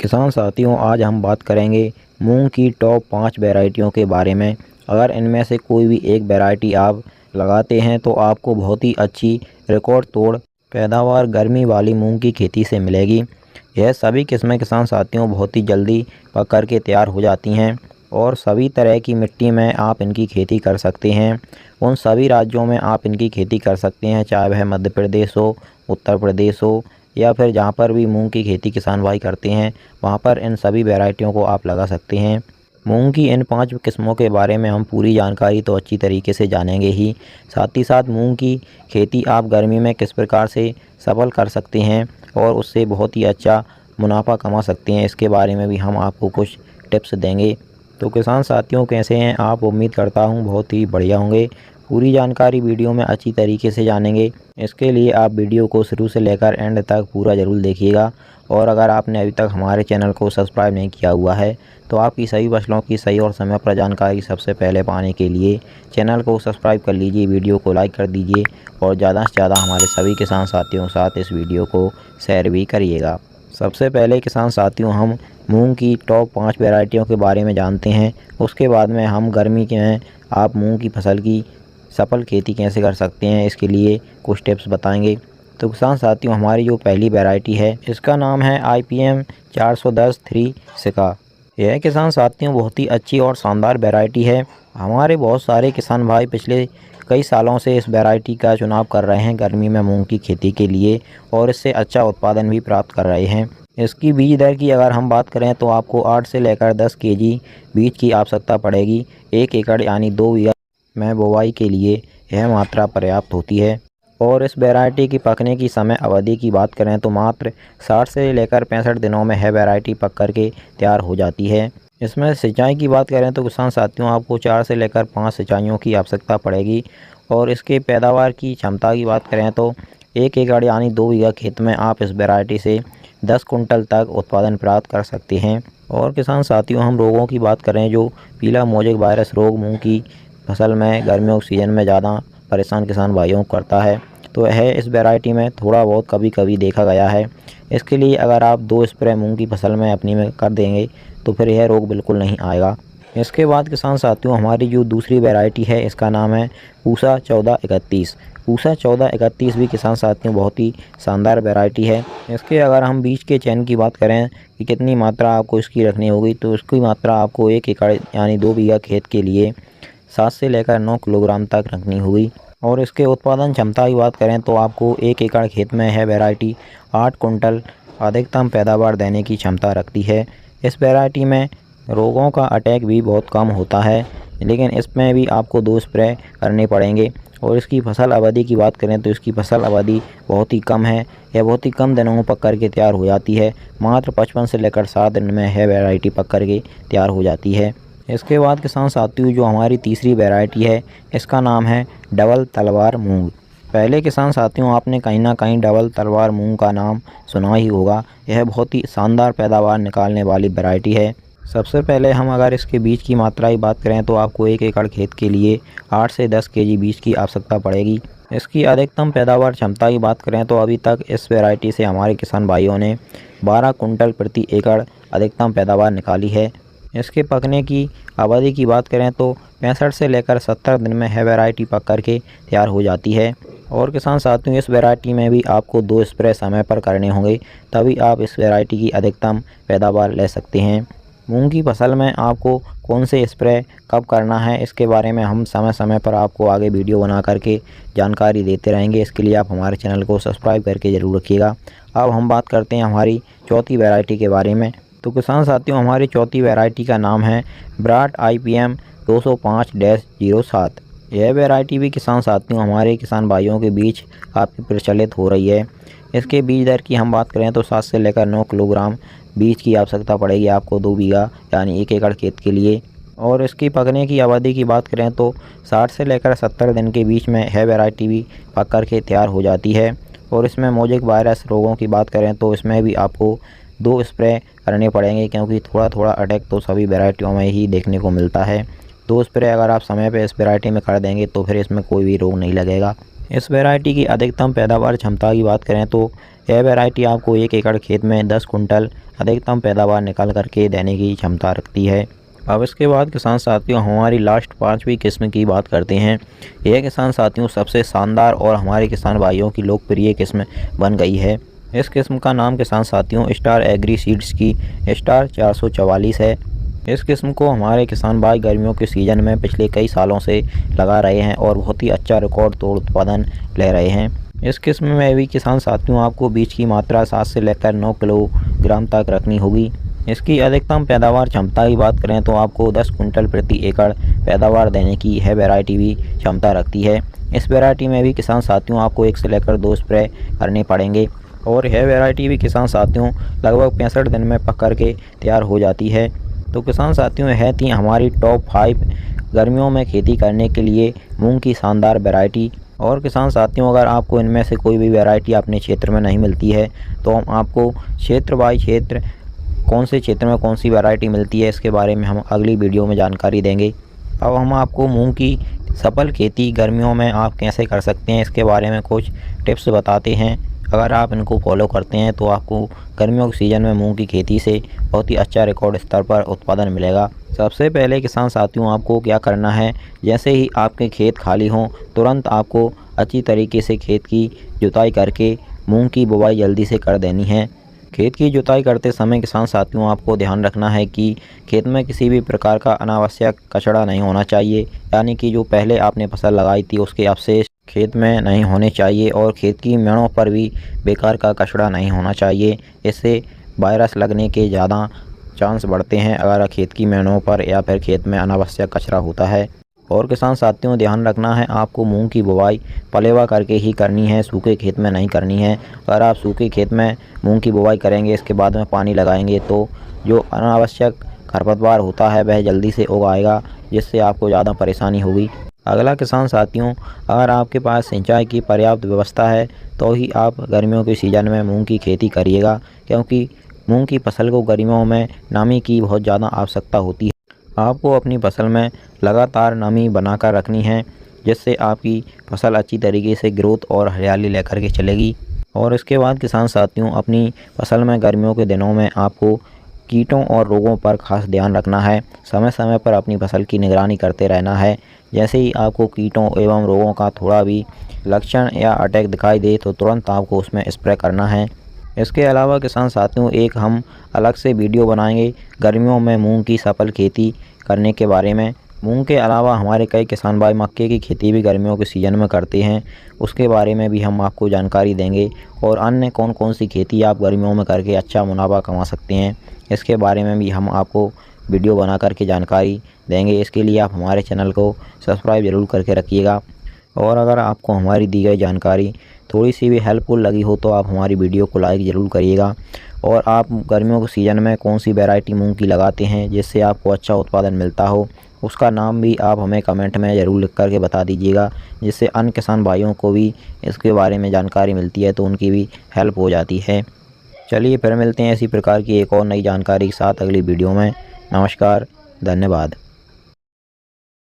किसान साथियों, आज हम बात करेंगे मूंग की टॉप 5 वैरायटियों के बारे में। अगर इनमें से कोई भी एक वैरायटी आप लगाते हैं तो आपको बहुत ही अच्छी रिकॉर्ड तोड़ पैदावार गर्मी वाली मूंग की खेती से मिलेगी। यह सभी किस्में किसान साथियों बहुत ही जल्दी पक कर के तैयार हो जाती हैं और सभी तरह की मिट्टी में आप इनकी खेती कर सकते हैं। उन सभी राज्यों में आप इनकी खेती कर सकते हैं, चाहे वह मध्य प्रदेश हो, उत्तर प्रदेश हो या फिर जहाँ पर भी मूंग की खेती किसान भाई करते हैं वहाँ पर इन सभी वैरायटियों को आप लगा सकते हैं। मूंग की इन 5 किस्मों के बारे में हम पूरी जानकारी तो अच्छी तरीके से जानेंगे ही, साथ ही साथ मूंग की खेती आप गर्मी में किस प्रकार से सफल कर सकते हैं और उससे बहुत ही अच्छा मुनाफा कमा सकते हैं, इसके बारे में भी हम आपको कुछ टिप्स देंगे। तो किसान साथियों, कैसे हैं आप? उम्मीद करता हूँ बहुत ही बढ़िया होंगे। पूरी जानकारी वीडियो में अच्छी तरीके से जानेंगे। इसके लिए आप वीडियो को शुरू से लेकर एंड तक पूरा ज़रूर देखिएगा। और अगर आपने अभी तक हमारे चैनल को सब्सक्राइब नहीं किया हुआ है तो आपकी सभी फसलों की सही और समय पर जानकारी सबसे पहले पाने के लिए चैनल को सब्सक्राइब कर लीजिए, वीडियो को लाइक कर दीजिए और ज़्यादा से ज़्यादा हमारे सभी किसान साथियों के साथ इस वीडियो को शेयर भी करिएगा। सबसे पहले किसान साथियों, हम मूंग की टॉप 5 वैरायटियों के बारे में जानते हैं। उसके बाद में हम गर्मी के में आप मूंग की फसल की सफल खेती कैसे कर सकते हैं, इसके लिए कुछ टिप्स बताएंगे। तो किसान साथियों, हमारी जो पहली वैरायटी है इसका नाम है IPM 410-3 सिका। यह किसान साथियों बहुत ही अच्छी और शानदार वैरायटी है। हमारे बहुत सारे किसान भाई पिछले कई सालों से इस वैरायटी का चुनाव कर रहे हैं गर्मी में मूंग की खेती के लिए और इससे अच्छा उत्पादन भी प्राप्त कर रहे हैं। इसकी बीज दर की अगर हम बात करें तो आपको 8 से लेकर 10 kg बीज की आवश्यकता पड़ेगी। 1 एकड़ यानी 2 बीघा में बुवाई के लिए यह मात्रा पर्याप्त होती है। और इस वैरायटी की पकने की समय अवधि की बात करें तो मात्र 60 से लेकर 65 दिनों में यह वैरायटी पक कर के तैयार हो जाती है। इसमें सिंचाई की बात करें तो किसान साथियों आपको 4 से लेकर 5 सिंचाइयों की आवश्यकता पड़ेगी। और इसके पैदावार की क्षमता की बात करें तो 1 एकड़ यानी 2 बीघा खेत में आप इस वैरायटी से 10 कुंटल तक उत्पादन प्राप्त कर सकते हैं। और किसान साथियों, हम रोगों की बात करें, जो पीला मोजेक वायरस रोग मूंग की फसल में गर्मियों के सीज़न में ज़्यादा परेशान किसान भाइयों को करता है, तो यह इस वैरायटी में थोड़ा बहुत कभी कभी देखा गया है। इसके लिए अगर आप 2 स्प्रे मूंग की फसल में अपनी में कर देंगे तो फिर यह रोग बिल्कुल नहीं आएगा। इसके बाद किसान साथियों, हमारी जो दूसरी वैरायटी है इसका नाम है पूसा 1431। पूसा 1431 भी किसान साथियों बहुत ही शानदार वैरायटी है। इसके अगर हम बीज के चयन की बात करें कि कितनी मात्रा आपको इसकी रखनी होगी, तो इसकी मात्रा आपको 1 एकड़ यानी 2 बीघा खेत के लिए 7 से लेकर 9 किलोग्राम तक रखनी होगी। और इसके उत्पादन क्षमता की बात करें तो आपको 1 एकड़ खेत में यह वैरायटी 8 कुंटल अधिकतम पैदावार देने की क्षमता रखती है। इस वैरायटी में रोगों का अटैक भी बहुत कम होता है, लेकिन इसमें भी आपको 2 स्प्रे करने पड़ेंगे। और इसकी फसल अवधि की बात करें तो इसकी फसल अवधि बहुत ही कम है, यह बहुत ही कम दिनों में पक कर के तैयार हो जाती है। मात्र 55 से लेकर 60 दिन में यह वैरायटी पक कर के तैयार हो जाती है। इसके बाद किसान साथियों, जो हमारी तीसरी वैरायटी है इसका नाम है डबल तलवार मूंग। पहले किसान साथियों, आपने कहीं ना कहीं डबल तलवार मूंग का नाम सुना ही होगा। यह बहुत ही शानदार पैदावार निकालने वाली वैरायटी है। सबसे पहले हम अगर इसके बीज की मात्रा की बात करें तो आपको 1 एकड़ खेत के लिए 8 से 10 kg बीज की आवश्यकता पड़ेगी। इसकी अधिकतम पैदावार क्षमता की बात करें तो अभी तक इस वैरायटी से हमारे किसान भाइयों ने 12 कुंटल प्रति एकड़ अधिकतम पैदावार निकाली है। इसके पकने की अवधि की बात करें तो 65 से लेकर 70 दिन में यह वैरायटी पक कर के तैयार हो जाती है। और किसान साथियों, इस वैरायटी में भी आपको 2 स्प्रे समय पर करने होंगे, तभी आप इस वैरायटी की अधिकतम पैदावार ले सकते हैं। मूंग की फसल में आपको कौन से स्प्रे कब करना है, इसके बारे में हम समय समय पर आपको आगे वीडियो बना करके जानकारी देते रहेंगे। इसके लिए आप हमारे चैनल को सब्सक्राइब करके ज़रूर रखिएगा। अब हम बात करते हैं हमारी चौथी वैरायटी के बारे में। तो किसान साथियों, हमारी चौथी वैरायटी का नाम है ब्राट IPM 205-07। यह वैरायटी भी किसान साथियों हमारे किसान भाइयों के बीच काफ़ी प्रचलित हो रही है। इसके बीज दर की हम बात करें तो 7 से लेकर 9 किलोग्राम बीज की आवश्यकता पड़ेगी आपको 2 बीघा यानी 1 एकड़ खेत के लिए। और इसकी पकने की अवधि की बात करें तो 60 से लेकर 70 दिन के बीच में यह वैरायटी भी पक कर के तैयार हो जाती है। और इसमें मोजेक वायरस रोगों की बात करें तो इसमें भी आपको 2 स्प्रे करने पड़ेंगे, क्योंकि थोड़ा थोड़ा अटैक तो सभी वैरायटियों में ही देखने को मिलता है। 2 स्प्रे अगर आप समय पे इस वैरायटी में कर देंगे तो फिर इसमें कोई भी रोग नहीं लगेगा। इस वैरायटी की अधिकतम पैदावार क्षमता की बात करें तो यह वैरायटी आपको 1 एकड़ खेत में 10 कुंटल अधिकतम पैदावार निकाल करके देने की क्षमता रखती है। अब इसके बाद किसान साथियों हमारी लास्ट 5वीं किस्म की बात करते हैं। यह किसान साथियों सबसे शानदार और हमारे किसान भाइयों की लोकप्रिय किस्म बन गई है। इस किस्म का नाम किसान साथियों स्टार एग्री सीड्स की स्टार 444 है। इस किस्म को हमारे किसान भाई गर्मियों के सीज़न में पिछले कई सालों से लगा रहे हैं और बहुत ही अच्छा रिकॉर्ड तोड़ उत्पादन ले रहे हैं। इस किस्म में भी किसान साथियों आपको बीज की मात्रा 7 से लेकर 9 किलोग्राम तक रखनी होगी। इसकी अधिकतम पैदावार क्षमता की बात करें तो आपको 10 कुंटल प्रति एकड़ पैदावार देने की यह वैरायटी भी क्षमता रखती है। इस वैरायटी में भी किसान साथियों आपको 1 से लेकर 2 स्प्रे करने पड़ेंगे और यह वैरायटी भी किसान साथियों लगभग 65 दिन में पक कर के तैयार हो जाती है। तो किसान साथियों यह थी हमारी टॉप 5 गर्मियों में खेती करने के लिए मूंग की शानदार वैरायटी। और किसान साथियों अगर आपको इनमें से कोई भी वैरायटी अपने क्षेत्र में नहीं मिलती है तो हम आपको क्षेत्र बाय क्षेत्र कौन से क्षेत्र में कौन सी वैरायटी मिलती है इसके बारे में हम अगली वीडियो में जानकारी देंगे। अब हम आपको मूंग की सफल खेती गर्मियों में आप कैसे कर सकते हैं इसके बारे में कुछ टिप्स बताते हैं। अगर आप इनको फॉलो करते हैं तो आपको गर्मियों के सीज़न में मूंग की खेती से बहुत ही अच्छा रिकॉर्ड स्तर पर उत्पादन मिलेगा। सबसे पहले किसान साथियों आपको क्या करना है, जैसे ही आपके खेत खाली हों तुरंत आपको अच्छी तरीके से खेत की जुताई करके मूंग की बुवाई जल्दी से कर देनी है। खेत की जुताई करते समय किसान साथियों आपको ध्यान रखना है कि खेत में किसी भी प्रकार का अनावश्यक कचरा नहीं होना चाहिए, यानी कि जो पहले आपने फसल लगाई थी उसके अवशेष खेत में नहीं होने चाहिए और खेत की मेड़ों पर भी बेकार का कचरा नहीं होना चाहिए। इससे वायरस लगने के ज़्यादा चांस बढ़ते हैं अगर खेत की मेड़ों पर या फिर खेत में अनावश्यक कचरा होता है। और किसान साथियों ध्यान रखना है आपको मूंग की बुवाई पलेवा करके ही करनी है, सूखे खेत में नहीं करनी है। अगर आप सूखे खेत में मूंग की बुवाई करेंगे इसके बाद में पानी लगाएंगे तो जो अनावश्यक खरपतवार होता है वह जल्दी से उग आएगा, जिससे आपको ज़्यादा परेशानी होगी। अगला किसान साथियों अगर आपके पास सिंचाई की पर्याप्त व्यवस्था है तो ही आप गर्मियों के सीज़न में मूंग की खेती करिएगा, क्योंकि मूंग की फसल को गर्मियों में नमी की बहुत ज़्यादा आवश्यकता होती है। आपको अपनी फसल में लगातार नमी बनाकर रखनी है, जिससे आपकी फसल अच्छी तरीके से ग्रोथ और हरियाली लेकर के चलेगी। और इसके बाद किसान साथियों अपनी फसल में गर्मियों के दिनों में आपको कीटों और रोगों पर खास ध्यान रखना है। समय समय पर अपनी फसल की निगरानी करते रहना है। जैसे ही आपको कीटों एवं रोगों का थोड़ा भी लक्षण या अटैक दिखाई दे तो तुरंत आपको उसमें स्प्रे करना है। इसके अलावा किसान साथियों एक हम अलग से वीडियो बनाएंगे गर्मियों में मूंग की सफल खेती करने के बारे में। मूंग के अलावा हमारे कई किसान भाई मक्के की खेती भी गर्मियों के सीज़न में करते हैं, उसके बारे में भी हम आपको जानकारी देंगे। और अन्य कौन कौन सी खेती आप गर्मियों में करके अच्छा मुनाफा कमा सकते हैं इसके बारे में भी हम आपको वीडियो बना करके जानकारी देंगे। इसके लिए आप हमारे चैनल को सब्सक्राइब ज़रूर करके रखिएगा। और अगर आपको हमारी दी गई जानकारी थोड़ी सी भी हेल्पफुल लगी हो तो आप हमारी वीडियो को लाइक ज़रूर करिएगा। और आप गर्मियों के सीज़न में कौन सी वैरायटी मूंग की लगाते हैं जिससे आपको अच्छा उत्पादन मिलता हो, उसका नाम भी आप हमें कमेंट में ज़रूर लिख करके बता दीजिएगा, जिससे अन्य किसान भाइयों को भी इसके बारे में जानकारी मिलती है तो उनकी भी हेल्प हो जाती है। चलिए फिर मिलते हैं इसी प्रकार की एक और नई जानकारी के साथ अगली वीडियो में। नमस्कार, धन्यवाद।